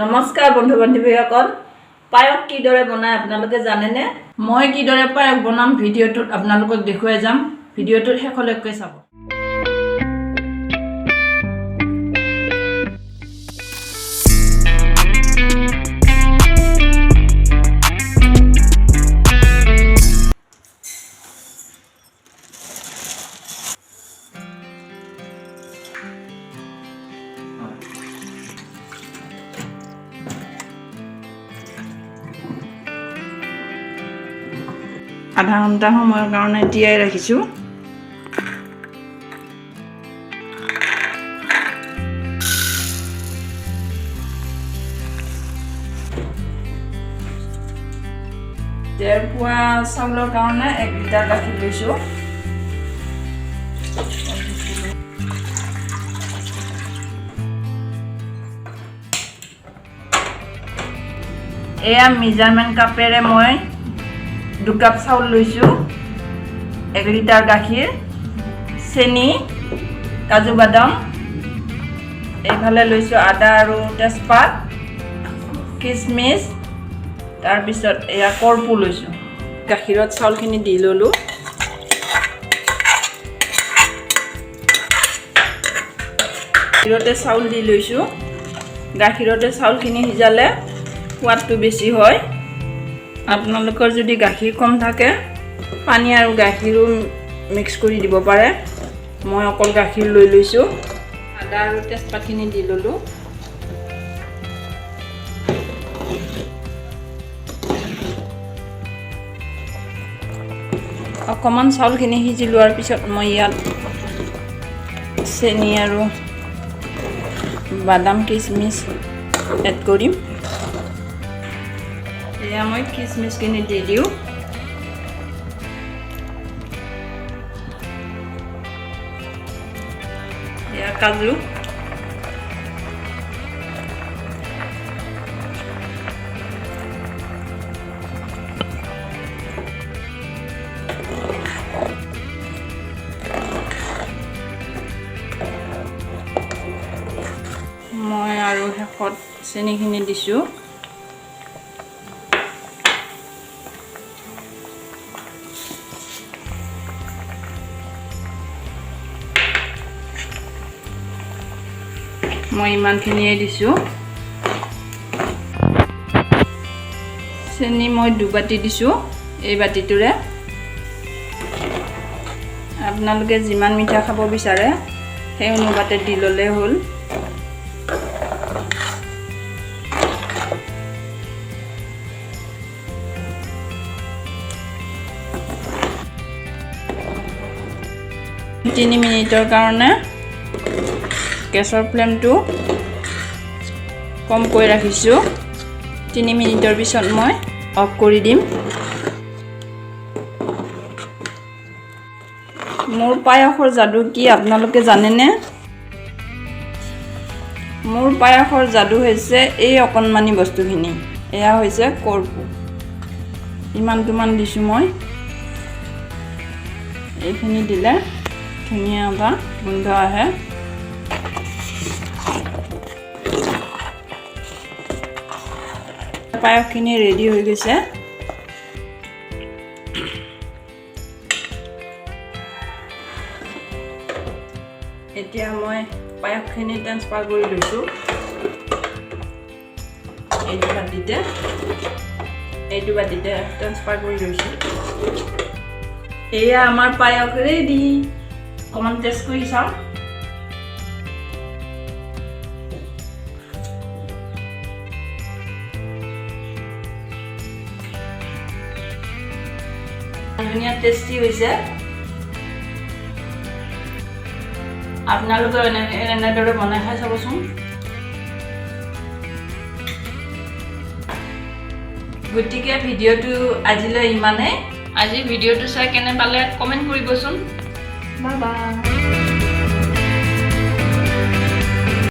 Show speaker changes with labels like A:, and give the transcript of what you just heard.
A: নমস্কাৰ বন্ধু বান্ধৱীসকল পায়ক কিদৰে বনায় আপোনালোকে জানেনে মই কিদৰে পায়ক বনাম ভিডিঅ'টোত আপোনালোকক দেখুৱাই যাম ভিডিঅ'টোৰ শেষলৈকে চাব আধা ঘণ্টা সময়ৰ কাৰণে তিয়াই ৰাখিছো তেল পোৱা চাউলৰ কাৰণে 1 লিটাৰ গাখীৰ লৈছো এয়া মেজাৰমেন্ট কাপেৰে মই 2 কাপ চাউল লৈছো 1 লিটাৰ গাখীৰ চেনি কাজু বাদাম এইফালে লৈছো আদা আৰু তেজপাত কিচমিচ তাৰ পিছত এয়া কৰ্পূৰ লৈছো গাখীৰত চাউলখিনি দি ললো গাখীৰতে চাউল দি লৈছো গাখীৰতে চাউলখিনি সিজালে সোৱাদটো বেছি হয় আপোনালোকৰ যদি গাখীৰ কম থাকে পানী আৰু গাখীৰো মিক্স কৰি দিব পাৰে মই অকল গাখীৰ লৈ লৈছো আদা আৰু তেজপাতখিনি দি ললো অকমান চাউলখিনি সিজি লোৱাৰ পিছত মই ইয়াত চেনি আৰু বাদাম কিচমিচ এড কৰিম এয়া মই কিচমিচখিনি দি দিওঁ এয়া কাজু মই আৰু শেষত চেনিখিনি দিছোঁ মই ইমানখিনিয়ে দিছোঁ চেনি মই 2 বাটি দিছোঁ এই বাটিটোৰে আপোনালোকে যিমান মিঠা খাব বিচাৰে সেই অনুপাতে দি ল'লে হ'ল তিনি মিনিটৰ কাৰণে গেছৰ ফ্লেমটো কমকৈ ৰাখিছোঁ 3 মিনিটৰ পিছত মই অফ কৰি দিম মোৰ পায়সৰ যাদু কি আপোনালোকে জানেনে মোৰ পায়সৰ যাদু হৈছে এই অকণমানি বস্তুখিনি এয়া হৈছে কৰ্পূৰ ইমানটোমান দিছোঁ মই এইখিনি দিলে ধুনীয়া এটা গোন্ধ আহে পায়সখিনি ৰেডি হৈ গৈছে এতিয়া মই পায়সখিনি ট্ৰান্সফাৰ কৰি লৈছোঁ এইটো বাটিতে ট্ৰান্সফাৰ কৰি লৈছোঁ এয়া আমাৰ পায়স ৰেডি অকণমান টেষ্ট কৰি চাওঁ ধুনীয়া টেষ্টি হৈছে আপোনালোকে এনেদৰে বনাই খাই চাবচোন গতিকে ভিডিঅ'টো আজিলৈ ইমানেই আজি ভিডিঅ'টো চাই কেনে পালে কমেণ্ট কৰিবচোন বাই বাই